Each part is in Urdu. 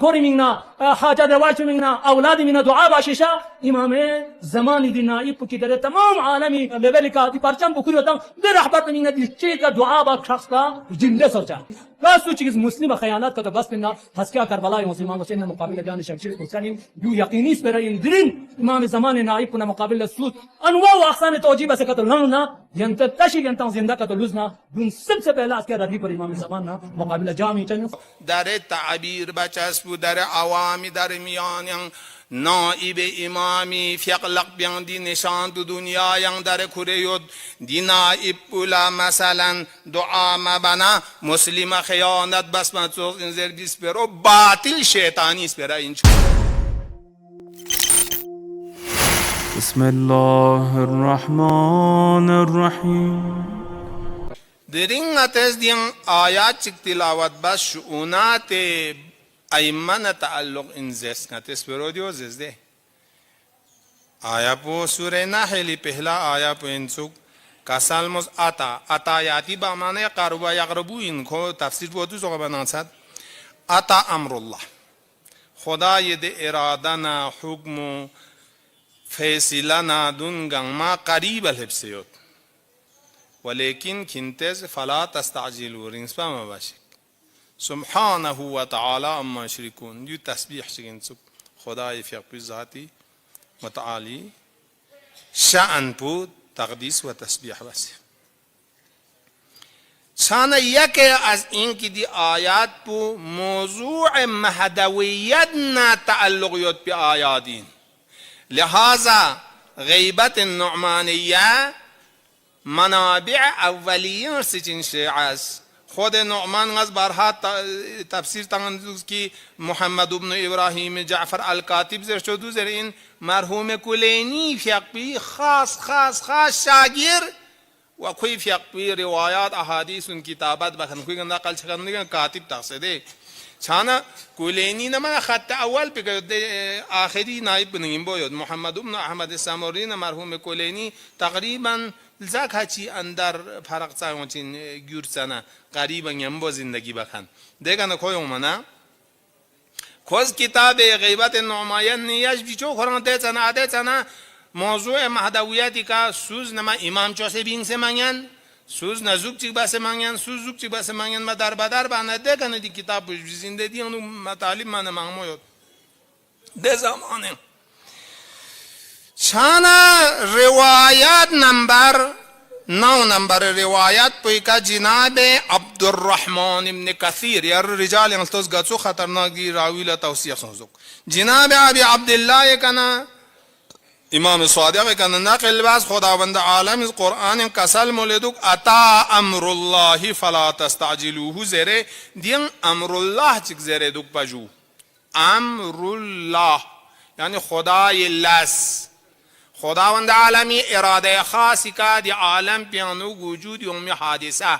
کوری مینگنا حاجت رواج مینگنا اولادی مینگنا دعا باشیشا امام زمان دی نائب کی در تمام عالمی لیول کا دی پرچم بکری ہوتا دے رحبت مینگنا دی چیز کا دعا با شخص کا زندہ سوچا بس تو چیز مسلم خیانات کا تو بس بنا حسکا کربلا مسلمان حسین مقابل جان شمشیر حسین جو یقینی اس پر درین امام زمان نائب کو مقابل السود انواع و اقسام توجیه بس کا تو لنا ينتشي ينتظم زندك تلوزنا دون سب پہلا اس کے ربی پر امام زمان نا مقابل جامع چن در تعبیر بچسب در عوامی در میان نائب امامی فیقلق بیان دی نشان دو دنیا ینگ در کریود دی نائب اولا مثلا دعا مبنا مسلم خیانت بس منسوخ انزر بیس پر و باطل شیطانی اس پر انچو. بسم الله الرحمن الرحیم. درین اتز دین آیات چک تلاوت بس شؤونات ایمن تعلق انزیس کتس پرودیو زده آیا پو سورہ نحل پہلا آیا پو انسوک کسال مز اتا یاتی با معنی قربا یقربو ان کو تفسیر بودو سوگا بناسد اتا امر اللہ خدا ید ارادنا حکم فیصلنا دنگن ما قریب الحبسیوت ولیکن کنتز فلا تستعجلو رنسپا ما باشک سبحانه و تعالی اما شرکون جو تسبیح شکن سب خدای فیق پی ذاتی متعالی شأن پو تقدیس و تسبیح بس شانه یک از این که دی آیات پو موضوع مهدویت نا تعلقیت پی آیاتین لہذا غیبت النعمانیه منابع اولیین سچن شیعاس خود نعمان از بارها تفسیر تنگندوز کی محمد ابن ابراهیم جعفر الکاتب زر شدو زر این مرحوم کلینی فیقبی خاص شاگیر و کوئی فیقبی روایات احادیث ان کتابت بکن کوئی گندہ قل چکن دیگن کاتب تقصیده چانا کلینی نما خط اول پی آخری نائب بنگیم بوید محمد ابن احمد سامورین مرحوم کلینی تقریبا زاک هچی اندر فرق چاوچین گورسنا قریبا یمبو زندگی بکن دیگه کوی اومنا کوز کتاب غیبت نعمایان نیاش بیچو خوران ده چنا موضوع مهدویتی کا سوز نما امام چوسه بین سے مانگن سوز نزوک چی بس مانگن سوز زوک چی بس مانگن ما در بدر بانه دیگه ندی کتاب زندگی اونو مطالب من مانگموید ده زمانه چانا روایات نمبر 9 روایات پوی کا جناب عبد الرحمن ابن کثیر یا رجال انتوز گاتسو خطرناکی راویل توسیق سنزوک جناب ابی عبداللہ کنا امام صادق کنا نقل باز خداوند عالم از قرآن کسل مولدوک اتا امر اللہ فلا تستعجلوه زره دین امر اللہ چک زره دوک پجو امر اللہ یعنی خدای لس خداوند عالمی اراده خاصی کا دی عالم پیانو وجود یوم حادثه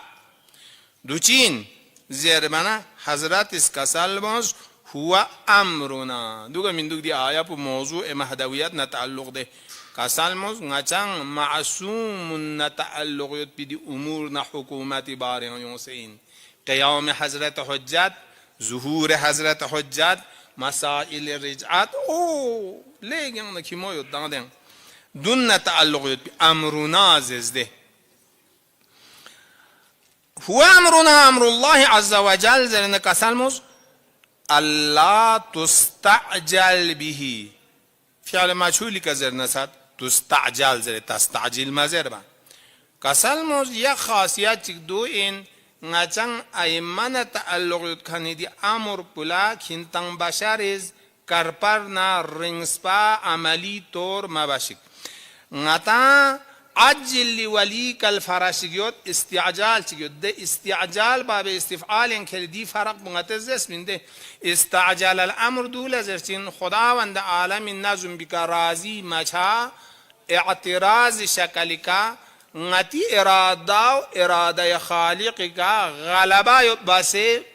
دوچین زیرمنا حضرت اس کسل باز هو امرنا دوگا من دوگ دی آیا پو موضوع مهدویت نتعلق ده کسل باز نچنگ معصوم نتعلقیت پی دی امور نا حکومت باریان یوسین قیام حضرت حجت ظهور حضرت حجت مسائل رجعت او لیگن نکی موید دادن دون تعلق امرنا زده هو امرنا امر الله عز وجل زرنا كسلمز الله تستعجل به فعل مجهول كزرنا سات تستعجل زر تستعجل مزربا كسلمز يا خاصيات دو ان نجان ايمن تعلق كان دي امر بلا كنتن بشرز کرپرنا رنگسپا عملی طور مباشک نتا عجل ولی کل فراشگیوت استعجال چگیوت ده استعجال باب استفعال انکل دی فرق مغتزس من ده استعجال الامر دول زرچین خداوند عالم نظم بکا رازی مچا اعتراض شکل کا ngati irada khaliq ka ghalaba base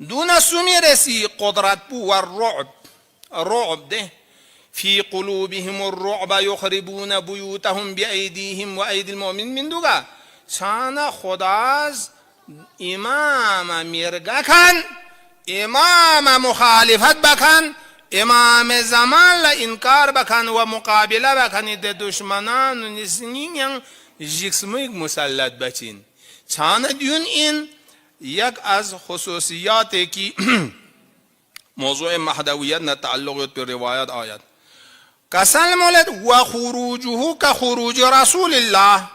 دون سميرسي قدرت بو والرعب الرعب ده في قلوبهم الرعب يخربون بيوتهم بأيديهم وأيدي المؤمنين من دوغا شانا خداز إمام ميرغا كان إمام مخالفت بكان إمام زمان لا إنكار بكان ومقابلة بكان ده دشمنان ونسنين جسمك مسلط بچين شانا دون إن یک از خصوصیات کی موضوع محدویت نه تعلق به روایت آیت کسل مولد و خروجه که خروج رسول الله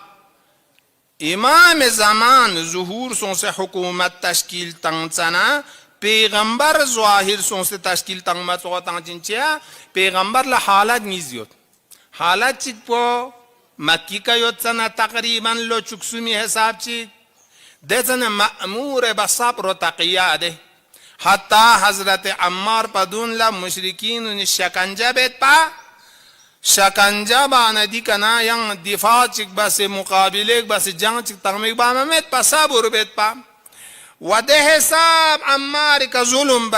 امام زمان ظهور سونسه حکومت تشکیل تنگسنا پیغمبر ظاهر سونسه تشکیل تنگمت و تنگچیا پیغمبر له حالت نیزیوت حالت چیک پو مکی کا یوت سنا تقریبا لو چکسومی حساب چیک دزن مأمور بصبر و تقیه ده حتی حضرت عمار پدون لا مشرکین شکنجه بیت پا شکنجه باندی کنا ینگ دفاع چک بس مقابله بس جنگ چک تغمیق بامت پا صبر بیت پا و ده حساب عمار که ظلم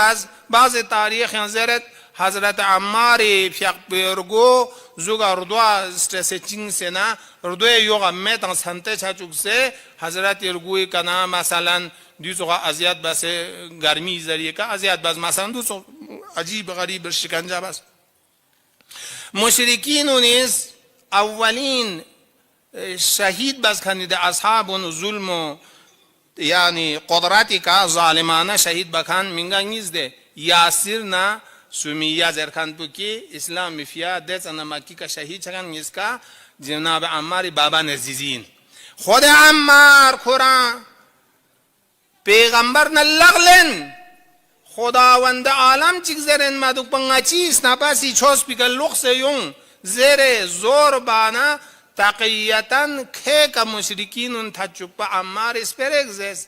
بعض تاریخ ینزرت حضرت عمار فیق بیرگو زوگا ردوا استرسچینگ سنا ردوی یوگا میتان سنته چاچوک سے حضرت ارگوی کنا مثلا دوسوگا ازیاد بس گرمی ذریعه کا ازیاد بس مثلا دوسو عجیب غریب شکنجه بس مشرکین نیز اولین شهید بس کنید اصحاب ظلم یعنی قدرتی کا ظالمانه شهید بکن منگا نیز ده یاسر نه سمیه زرخان پوکی اسلام مفیا دست انا مکی کا شهید چکن اسکا جناب عمار بابا نزیزین خود عمار قرآن پیغمبر نلغلن خداوند عالم چیک زرن مدوک پنگا چیز نپاسی چوس پیکل لغ سے یون زر زور بانا تقییتن که کا مشرکین ان تحجب پا عمار اس پر اگزیز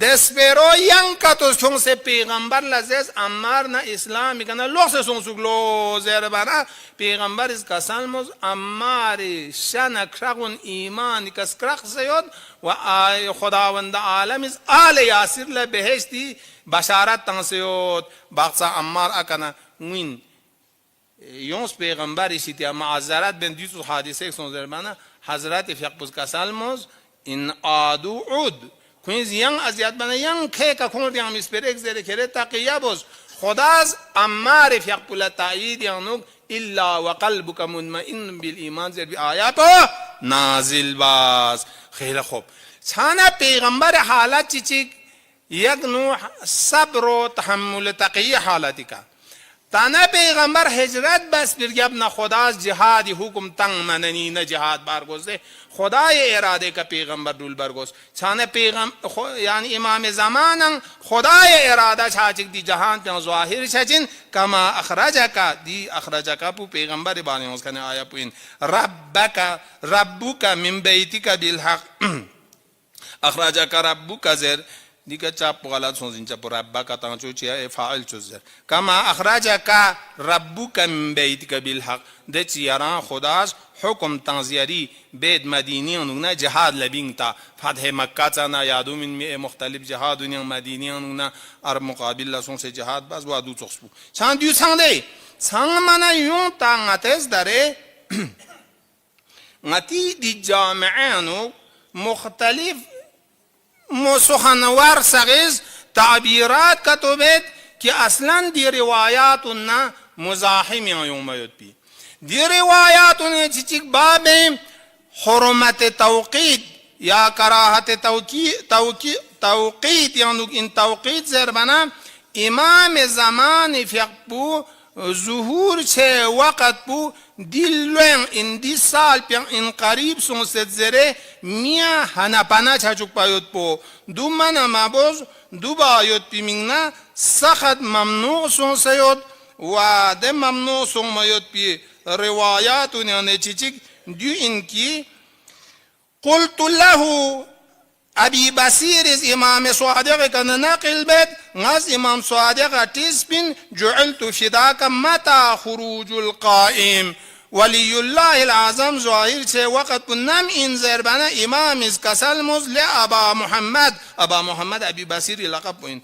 دسپیرو ینگ کا تو چون سے پیغمبر لزیز عمار نا اسلامی کنا لوگ سے سون سکلو زیر بانا پیغمبر اس کا سلموز عمار شن اکرقون ایمان کس کرق سیود و آئی خداوند عالم اس آل یاسر لبہشتی بشارت تنسیود باقصا عمار اکنا وین یونس پیغمبر اسی معذرت بین دیسو حادثه سون زیر بانا حضرت فیقبوز کا سلموز ان آدو عود کوینز ینگ ازیاد بنا ینگ که که کن ریام اسپرک زیره کره تقیه بوز خداز امار فیق پولا تایید یانوک الا وقلبک منمئن بالایمان زیر بی آیات نازل باز خیلی خوب چانا پیغمبر حالت چی چی یک نوع صبر و تحمل تقیه حالتی که تانا پیغمبر هجرت بس برگب نا خداز جهادی حکم تنگ مننی نا جهاد برگوزده خدای اراده کا پیغمبر دول برگوز چانه پیغمبر یعنی امام زمانن خدای اراده چاچک دی جهان پہ ظاہر چچن کما اخرجک دی اخرجک پو پیغمبر بانی اس کنے آیا پوین ربک من بیتک بالحق اخرجک ربک زر دیگه چاپ غلط سونزین چاپ ربک تانچو چیه فاعل چوزر کما اخراجک ربک من بیتک بالحق ده چیران خداش حکم تنزیری بید مدینیانونا جهاد لبینگتا فتح مکه تانا یادو من مختلف جهادونیان مدینیانونا ار مقابل لسون سے جهاد باز وادو چخسبو چان دیو چان ده چان منا یون تا نتز داره نتی دی جامعانو مختلف سخنور سغیز تعبیرات کتبت که اصلا دی روایاتنا مزاحم یومیت بی دی روایاتنا چیچک باب حرمت توقید یا کراهت توقید یعنی این توقید زربنا امام زمان فقه بو ظهور چه وقت بو دیلوین این دی سال پیان این قریب سون ست زره میا هنپانا چاچوک پایوت پو دو من مبوز دو بایوت پی منگنا سخت ممنوع سون سیوت و ده ممنوع سون مایوت پی روایات ونیانه چیچک دیو اینکی قلت له ابي بصير امام صادق كان ناقل بيت ناس امام صادق تسبين جعلت فداك متى خروج القائم ولي الله العظم ظاهر چه وقت نم انذر بنا امام از کسل مزل ابا محمد ابي بصير لقب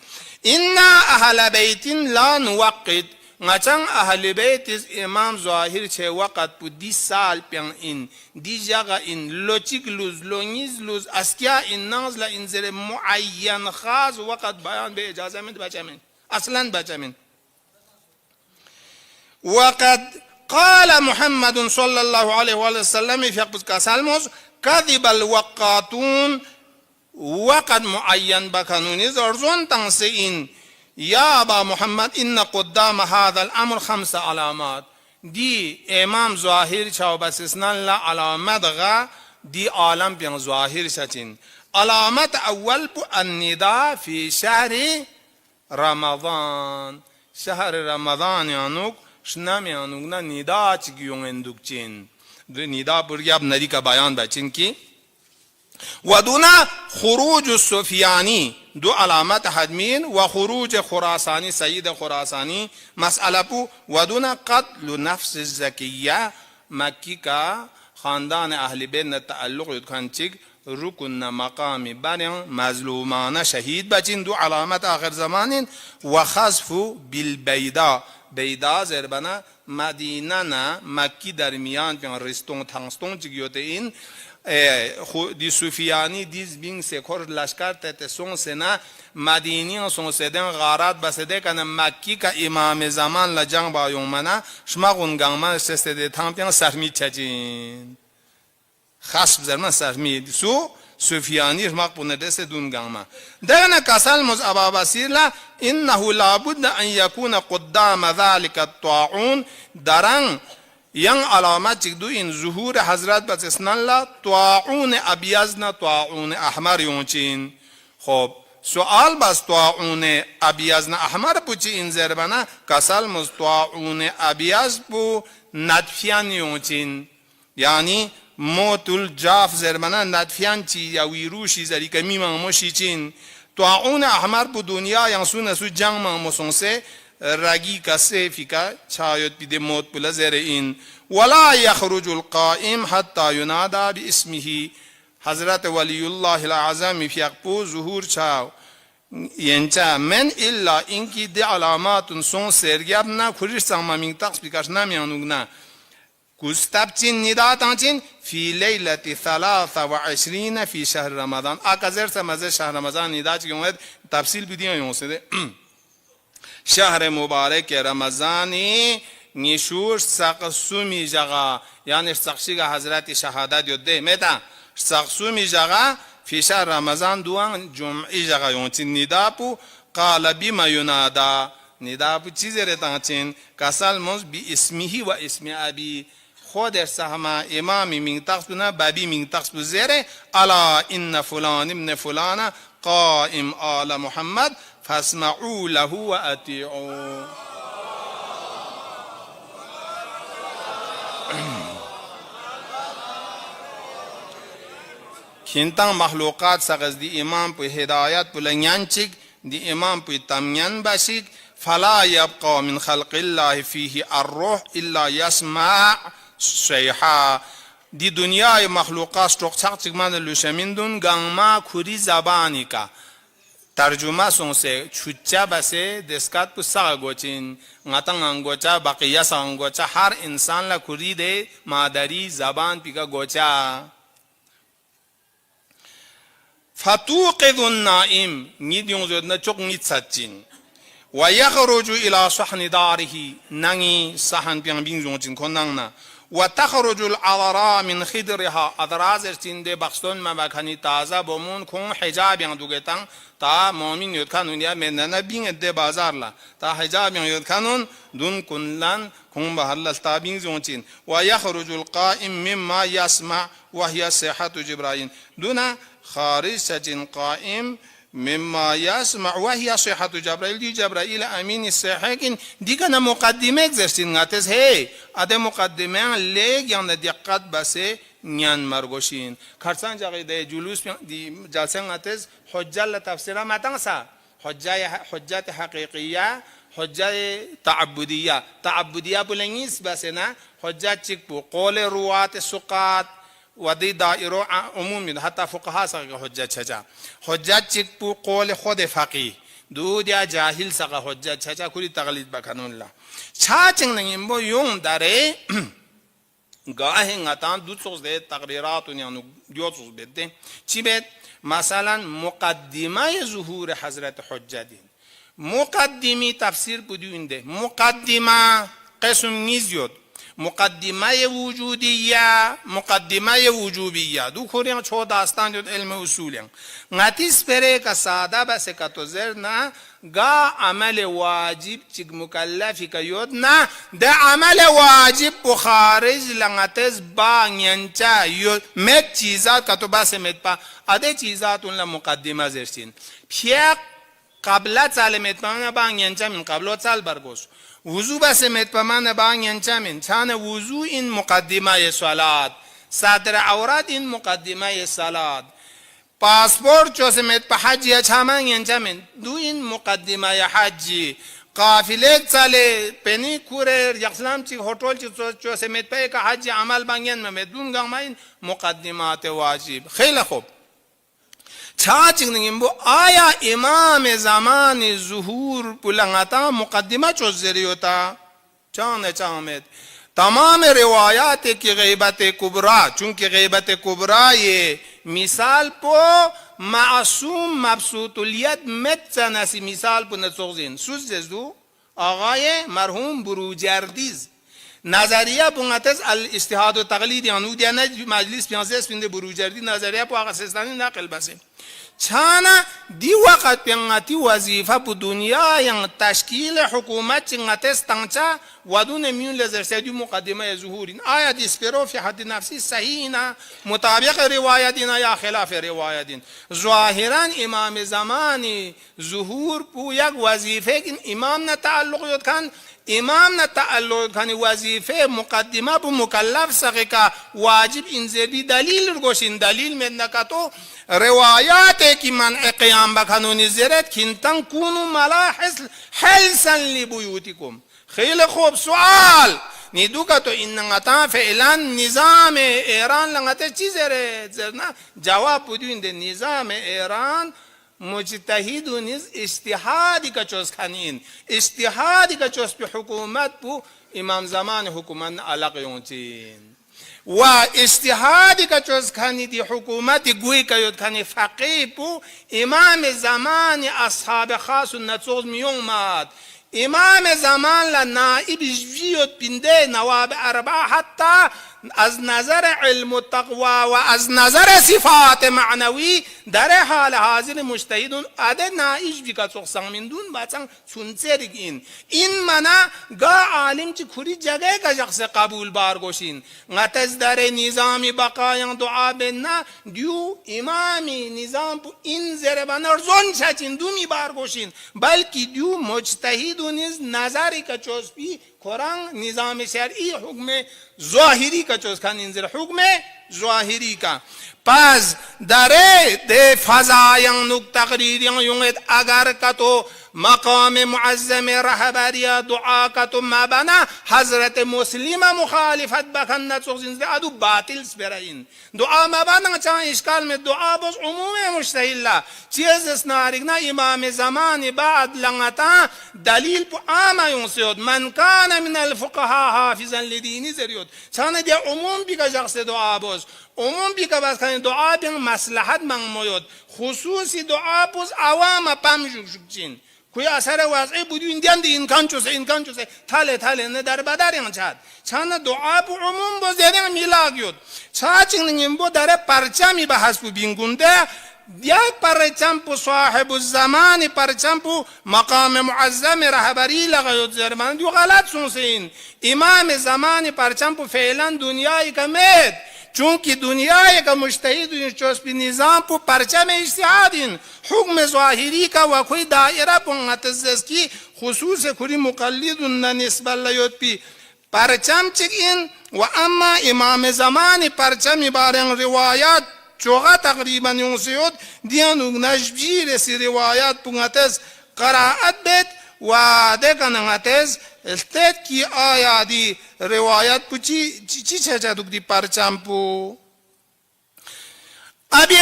ان اهل بيت لا نوقت ngachang ahli bait is imam zahir che waqat pu di sal pian in di jaga in lochik luz loniz luz askia in nazla in zere muayyan khas waqat bayan be ijaza min bachamin aslan bachamin وقد قال محمد صلى الله عليه وسلم في قبض كسالموس كذب الوقاتون وقد معين بكانون زرزون تنسين يا أبا محمد إن قدام هذا الأمر 5 علامات دي إمام ظاهر شاو بسسنا لا علامات غا دي عالم بين ظاهر شاتين علامات أول النداء في شهر رمضان شهر رمضان يانوك شنام يانوك نداء تجيون اندوك چين نداء برياب ندي کا بیان بچين کی ودونا خروج السفياني دو علامات حدمين وخروج خراساني سيد خراساني مسألة بو ودونا قتل نفس الزكية مكي کا خاندان اهل بيت تعلق يدخان چك ركن مقام بارن مظلومان شهيد بچين دو علامات آخر زمان وخصف بالبيضاء بيضاء زربنا مدينة مكي درميان بين رستون تانستون چگيوته این دی سفیانی دیز بین سکور لشکر تت سون سنا مدینی سون سدن غارات بسده کنه مکی کا امام زمان لجنگ با یومنا شما گونگان سسته تامپیان سرمی چجین خاص زرما سرمی سو سفیانی مق بنده دونگان دهنا کسال مز ابا بصیر لا انه لابد ان يكون قدام ذلك الطاعون درن yang alamat cikdu in zuhur hazrat basesnalla طاعون ابيض طاعون احمر yonçin خب سوال بس طاعون ابيض احمر puçi in zerbana kasal muz طاعون ابيض bu nadfiyan yonçin yani motul jaf zerbana nadfiyan çi ya wirushi zari kami mamoshi çin طاعون احمر bu dünya yang suna su jang mamosonse Raji كسيفك شايد بدي موت بلا زرعين ولا يخرج القائم حتى ينادى باسمه حضرت ولي الله العظم في أقبو ظهور شاو ينچا من إلا إنكي دي علامات سون سرگابنا كوريش ساما من تقص بكاشنا ميانوغنا كستابتين نداتانتين في ليلة 23 في شهر رمضان أكازر سمزه شهر رمضان ندات يوم تفصيل بديان يوم سده شهر مبارک رمضانی نشور سقسومی جگا یعنی سقشی حضرت شهادت یده میتا سقسومی جگا فی شهر رمضان دوان جمعی جگا یونچین نداپو قال بما ينادى نداپو چیزی رتانچین کسال موز بی اسمیه و اسم ابی خود سهما امامی من تقصبنا بابی من تقصب زیره الا ان فلان ابن فلان قائم آل محمد فاسمعوا له وأطيعوا كنتان مخلوقات سغز دي إمام بو هدايات بلنيانشك دي إمام بو تمنيان باشيك فلا يبقى من خلق الله فيه الروح إلا يسمع صيحة دي دنيا مخلوقات ستوقتاق تكمان اللوشمين دون غنما كوري زباني کا ترجمه سونسه چوچا بسه دسکات پو saga گوچین ngata nggocha baqiya sanggocha har insan la kuri de madari zaban pika gocha fatuqidhu an-na'im nidyong zodna chok nitsachin wa yakhruju ila sahni darihi nangi sahan piang bingjong chin konangna wa takhruju al-adara min khidriha adraz tinde bakston mabakani taza bomun khon hijab yang dugetang تا مؤمن يود كانون يا من نبين الد بازار لا تا حجاب يود كانون دون كنلان كون بحال تابين زونتين ويخرج القائم مما يسمع وهي صحة جبرائيل دون خارجة قائم مما يسمع وهي صحة جبرائيل دي جبرائيل أمين الصحيح دي كان مقدمة زرسين غاتس هي أده مقدمة ليك يعني دقات بس نيان مرغوشين كارسان جاي ده جلوس دي جالسين غاتس حجة لتفسيرها ما تنسى حجة حقيقية حجة تعبدية بلنيس بسنا حجة تشكو قول روات السقات ودي دائرة عمومي حتى فقهاء سقى حجة تشجع حجة تشكو قول خود فقيه دو ديا جاهل سقى حجة تشجع كل تقليد بكانون الله شاچن نيمبو يوم داره گاهی غتان دو سوز ده تقریرات و یعنی دو سوز بده چی بد مثلا مقدمه ظهور حضرت حجتین مقدمی تفسیر بدونده مقدمه قسم نیزیود مقدمه وجودیه مقدمه وجوبیه دو کوریان چه داستان جد علم اصولیان نتیس پره که ساده بس کتوزر نه گا عمل واجب چیک مکلفی که یود نه ده عمل واجب بخارج لنگتز با نینچا یود مت چیزات کتو بس مت پا اده چیزات اون مقدمه زرسین پیق قبلت سال مت پا با نینچا من قبلت سال برگوش وضو بس مت پا من با نینچا من چان وضو این مقدمه صلات صدر عورت این مقدمه صلات پاسپورت جو سمت په حج یا چامان ینجامن دو این مقدمه حجی قافله چاله پنی کورر یخلام چی هتل چی جو سمت په که حج عمل بانگن مدون گامین مقدمات واجب خیلی خوب چا چنگیم بو آیا امام زمان ظهور بلغتا مقدمه چو زریوتا چانه چامد تمام روایات کی غیبت کبرا چونکہ غیبت کبرا یہ مثال پو معصوم مبسوط الید متنسی مثال پو نسوزین سوز زدو آقای مرحوم بروجردیز نظریه بونگتز الاجتهاد و تقلید یعنی دیانه مجلس پیانزه سپینده بروجردی نظریه پو آقا سیستانی نقل بسه چانا دی وقت پیانگاتی وظیفه پو دنیا ینگ تشکیل حکومت چنگتز تنگچا ودون میون لزرسیدی مقدمه ظهورین آیا دیسپیرو فی حد نفسی صحیحینا مطابق روایتینا یا خلاف روایتین ظاهرا امام زمانی ظهور پو یک وظیفه کن امام نتعلق یود کن امام نتعلق کن وظیفه مقدمه پو مکلف سقی که واجب انزیبی دلیل رگوشین دلیل مدنکتو روایات کی من قیام بکنونی زیرت کنتن کونو ملا حلسا لبیوتکم خیلی خوب سوال نیدو که تو این نگتا فعلا نظام ایران لنگتا چی زرنا جواب بدون ده نظام ایران مجتهد و نیز اجتهادی که چوز کنین اجتهادی که چوز پی حکومت بو امام زمان حکومت علاق یونچین و اجتهادی که چوز کنی دی حکومت گوی که یود کنی فقیه بو امام زمان اصحاب خاص و نتوز میومد امام زمان لنائب جویت بنده نواب اربعه حتی از نظر علم و تقوی و از نظر صفات معنوی در حال حاضر مجتهدون اده نائب بی که سخصان دون بچن چونچه این منا گا عالم چی کری جگه که شخص قبول بارگوشین غتز در نظام بقایان دعا بنا دیو امامی نظام این زربان ارزون چچین دو می بارگوشین بلکی دیو مجتهدون نظری که چوسپی قرآن نظام شرعی حکم ظاهری که چوز کن انزر حکم ظاهری کا پس داره ده فضایان نک تقریریان یونت اگر کتو مقام معظم رهبری دعا کتو مبنا حضرت مسلم مخالفت بکن نتوزین ادو باطل سپرین دعا مبنا چان اشکال میں دعا بس عموم مستحیل چیز اسنارگنا امام زمان بعد لنگتا دلیل پو آما یون سیود من کان من الفقهاء حافظا لدینی زریود چان دیا عموم بی که شخص دعا بس عموم بی که بس کنی دعا بی مصلحت منگموید خصوصی دعا بس عوام پم شکشکچین کوئی اثر وضعی بودی این دی امکان چوسه تاله نه در بدر این چان دعا بو عموم بس دیدن میلاگیود چا چنین بو در پرچمی بحث بو بینگونده یک پرچم پو صاحب الزمان پرچم پو مقام معظم رهبری لغیود زرمان دیو غلط سنسین امام زمان پرچم پو فعلا دنیای کمید چونکه دنیای که مجتهد چوسپی نظام پو پرچم اجتهادین حکم ظاهری کا و کوئی دائره پو نتزز کی خصوص کوری مقلد نسبت لیود پی پرچم چکین و اما امام زمان پرچم بارن روایات چوغا تقریبا یونسیود دیانو نجبیر سی روایات پو نتز قراءت بیت و دیکن نتز التت کی آیا دی روایت پو چی چه دی پرچم پو ابی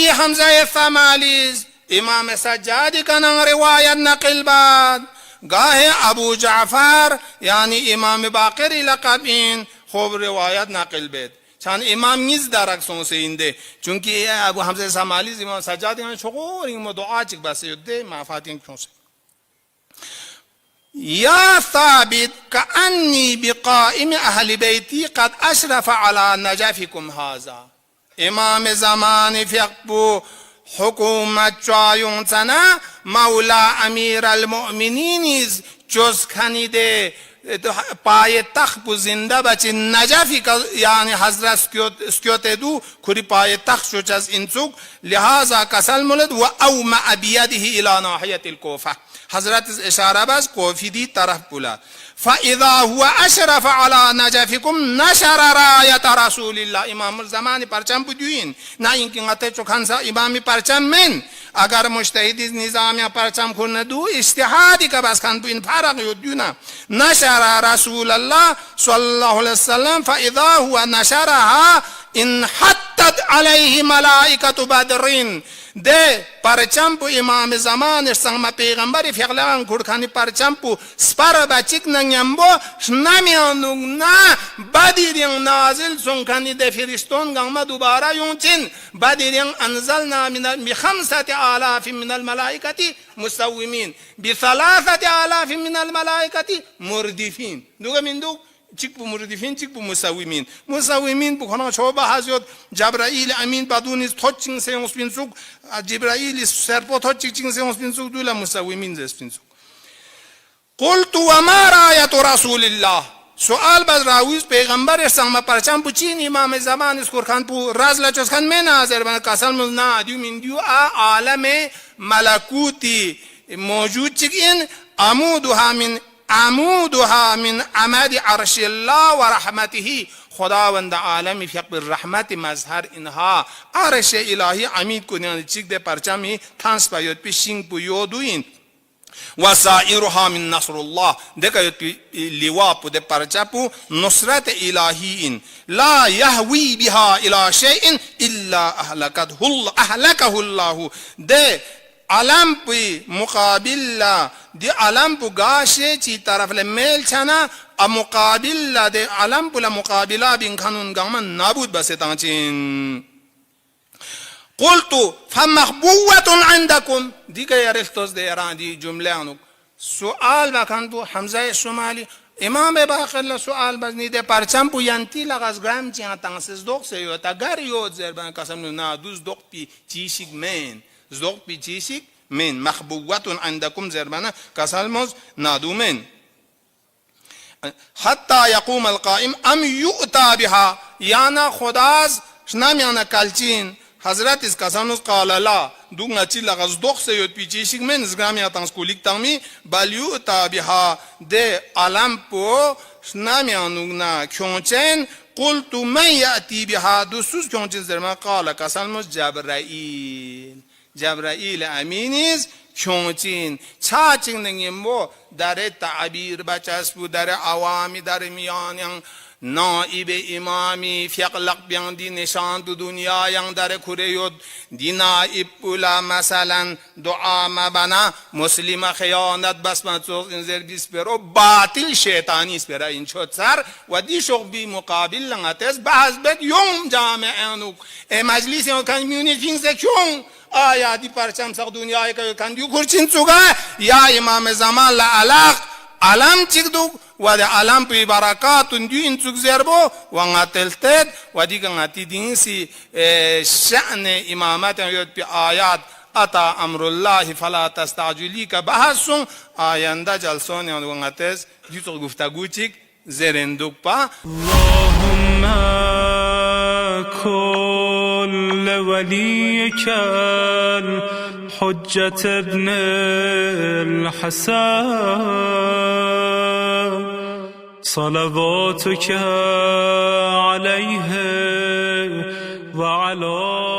حمزه ثمالی امام سجادی کنن روایت نقل باد گاہ ابو جعفر یعنی امام باقری لقبین خوب روایت نقل بید چان امام نیز درک سونسینده چونکه ابو حمزه ثمالی امام سجادی کنن شغور این دعا چک بس یده معفاتین کنسه یا ثابت کأنی بقائم اهل بیتی قد اشرف على نجفکم هذا امام زمان فقبو حکومت چایون سنا مولا امیر المؤمنینیز جز کنیده پای تخت بو زنده بچه نجفی که یعنی حضرت سکیوت دو کری پای تخت شو چز انسوک لحاظا کسل مولد و اومع بیده الى ناحیت الکوفه حضرت اشاره بس کوفی دی طرف بولا فاذا هو اشرف على نجفكم نشر رايه رسول الله امام الزمان پرچم بدوین نه اینکه غته چوکان سا امام پرچم من اگر مجتهدی نظام پرچم کن دو اجتهادی که بس کن این فرق یدونا نشر رسول الله صلی الله علیه وسلم فاذا هو نشرها ان حتت علیه ملائکه بدرین ده پرچم پو امام زمان سنگ پیغمبر فقلان کڑکانی پرچم پو سپر بچک نگیمبو نمیانوگ نا بدیرین نازل سنکانی ده فرستون گنگما دوباره یونچین بدیرین انزلنا بخمسة آلاف من الملائکتی مسومین بثلاثة آلاف من الملائکتی مردفین دوگه من دو چیک بو مردفین چیک بو مسومین بو خنا شوبه حضرت جبرائیل امین بدون توچین سه اسپین سوق جبرائیل سرپو توچین سه اسپین سوق دولا مسومین ز اسپین سوق قلت وما رایت رسول الله سوال باز راویز پیغمبر سنگ پرچم بچین امام زمان اسکور خان پو راز لچوس خان میں ناظر بنا کسل مزنا دیو من دیو عالم ملکوتی موجود چکین عمودها من عمد عرش الله و رحمته خداوند عالمی فیق بالرحمت مظهر اینها عرش الهی عمید کنیان چیک ده پرچمی تانس پایود پی شینگ پو یودوین وسائرها من نصر الله دکایت پی لیوا پو ده پرچا پو نصرت الهی لا يهوي بها الى شيء الا اهلكه الله ده علم پی مقابل دی علم پو گاشه چی طرف لمیل چنا مقابل دی علم پو لمقابله بین خانون گامن نابود بسیتان چین قلتو فمخبوة عندكم دی که یارفتوز دی ایران دی جمله انو سؤال بکن پو حمزه شمالی امام باقر سؤال بزنی ده پرچم پو ینتی لغز گرم چی تنسز دوق سیو تا گر یود زیر بنا قسم نا دوز دوق پی چیشک من زوق پی چیشک من مخبوة عندكم زربانا كسالموز نادو من حتى يقوم القائم ام يؤتى بها يانا خداز شنام يانا كالچين حضرت اس کسانوز قال لا دوغنا چی لغز دوخ سيود پی چیشک من زگرام ياتان سکولیک تامی بل يؤتى بها ده علم پو شنام يانوغنا کیونچن قلت من يأتي بها دوسوز که اونچه زرما قال کسانموز جبرائیل امینیز چونچین چاچین نگیم بو در تعبیر بچسبو در عوامی در میانیان نائب امامی فیقلق بیان دی نشان دو دنیا ینگ در کوریود دی نائب اولا مثلا دعا مبنا مسلم خیانت بس منصوص انزر بیس برو باطل شیطانی سپرا این شد سر و دی شغ بی مقابل لنگتز بعض بد یوم جامعانو مجلیس یون کن میونی فینز کیون آیا دی پرچم سق دنیای که کن دیو کرچین چوگا یا امام زمان لعلاق علم چیکدو و ده علم پی برکات دیو این چوگ زربو و نتلتد و دیگه نتی دینسی شأن امامت یود پی آیات اتا امر الله فلا تستعجلی که بحثون آینده جلسون یود و نتز دیو تو گفتگو چیک زرندوک پا اللهم كل وليك الحجة ابن الحسن صلواتك عليه وعلى